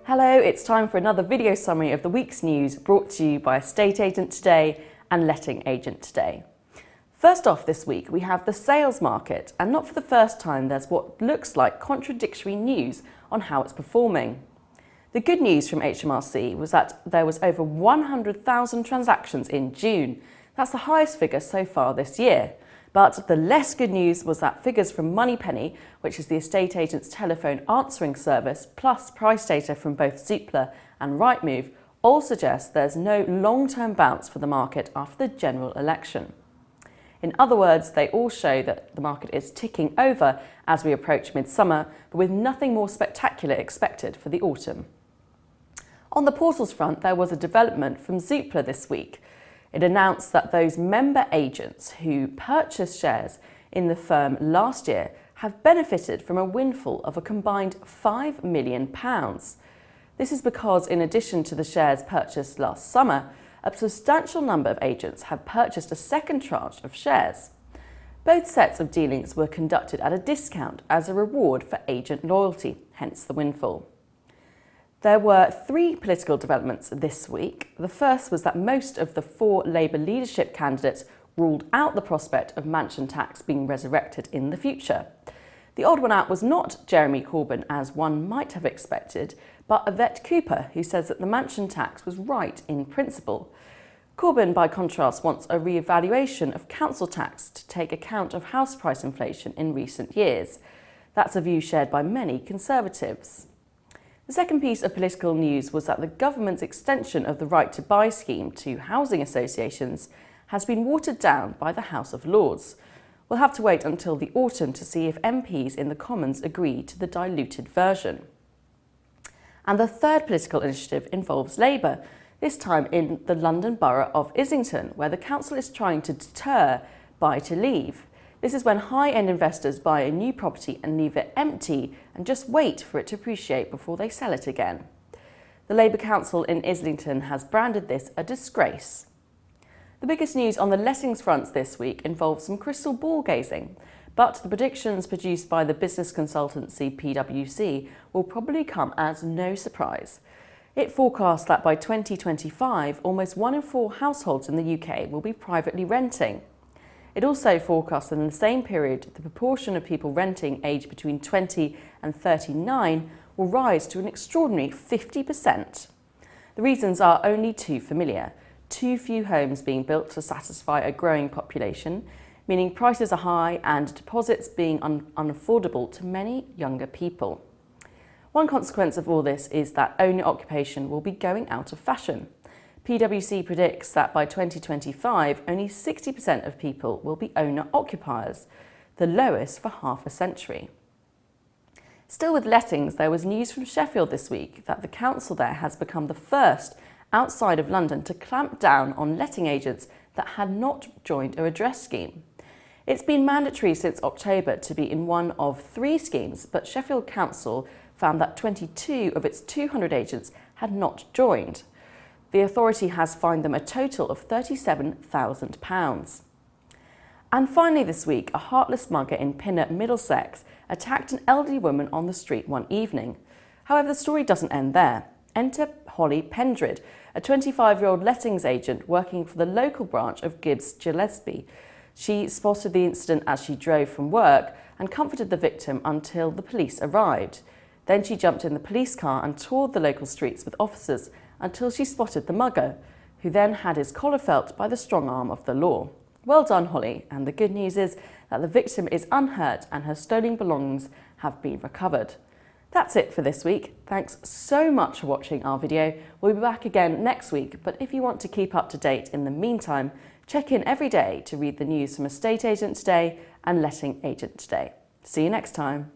Hello, it's time for another video summary of the week's news brought to you by Estate Agent Today and Letting Agent Today. First off this week, we have the sales market, and not for the first time there's what looks like contradictory news on how it's performing. The good news from HMRC was that there was over 100,000 transactions in June. That's the highest figure so far this year. But the less good news was that figures from Moneypenny, which is the estate agent's telephone answering service, plus price data from both Zoopla and Rightmove, all suggest there's no long-term bounce for the market after the general election. In other words, they all show that the market is ticking over as we approach midsummer, but with nothing more spectacular expected for the autumn. On the portals front, there was a development from Zoopla this week. It announced that those member agents who purchased shares in the firm last year have benefited from a windfall of a combined £5 million. This is because, in addition to the shares purchased last summer, a substantial number of agents have purchased a second tranche of shares. Both sets of dealings were conducted at a discount as a reward for agent loyalty, hence the windfall. There were three political developments this week. The first was that most of the four Labour leadership candidates ruled out the prospect of mansion tax being resurrected in the future. The odd one out was not Jeremy Corbyn, as one might have expected, but Yvette Cooper, who says that the mansion tax was right in principle. Corbyn, by contrast, wants a re-evaluation of council tax to take account of house price inflation in recent years. That's a view shared by many Conservatives. The second piece of political news was that the government's extension of the right to buy scheme to housing associations has been watered down by the House of Lords. We'll have to wait until the autumn to see if MPs in the Commons agree to the diluted version. And the third political initiative involves Labour, this time in the London borough of Islington, where the council is trying to deter buy to leave. This is when high-end investors buy a new property and leave it empty and just wait for it to appreciate before they sell it again. The Labour Council in Islington has branded this a disgrace. The biggest news on the lettings fronts this week involves some crystal ball gazing, but the predictions produced by the business consultancy PwC will probably come as no surprise. It forecasts that by 2025, almost 1 in 4 households in the UK will be privately renting. It also forecasts that in the same period, the proportion of people renting aged between 20 and 39 will rise to an extraordinary 50%. The reasons are only too familiar. Too few homes being built to satisfy a growing population, meaning prices are high and deposits being unaffordable to many younger people. One consequence of all this is that owner occupation will be going out of fashion. PwC predicts that by 2025, only 60% of people will be owner-occupiers, the lowest for half a century. Still with lettings, there was news from Sheffield this week that the council there has become the first outside of London to clamp down on letting agents that had not joined a redress scheme. It's been mandatory since October to be in one of 3 schemes, but Sheffield Council found that 22 of its 200 agents had not joined. The authority has fined them a total of £37,000. And finally this week, a heartless mugger in Pinner, Middlesex, attacked an elderly woman on the street one evening. However, the story doesn't end there. Enter Holly Pendrid, a 25-year-old lettings agent working for the local branch of Gibbs Gillespie. She spotted the incident as she drove from work and comforted the victim until the police arrived. Then she jumped in the police car and toured the local streets with officers until she spotted the mugger, who then had his collar felt by the strong arm of the law. Well done, Holly, and the good news is that the victim is unhurt and her stolen belongings have been recovered. That's it for this week. Thanks so much for watching our video. We'll be back again next week, but if you want to keep up to date in the meantime, check in every day to read the news from Estate Agent Today and Letting Agent Today. See you next time.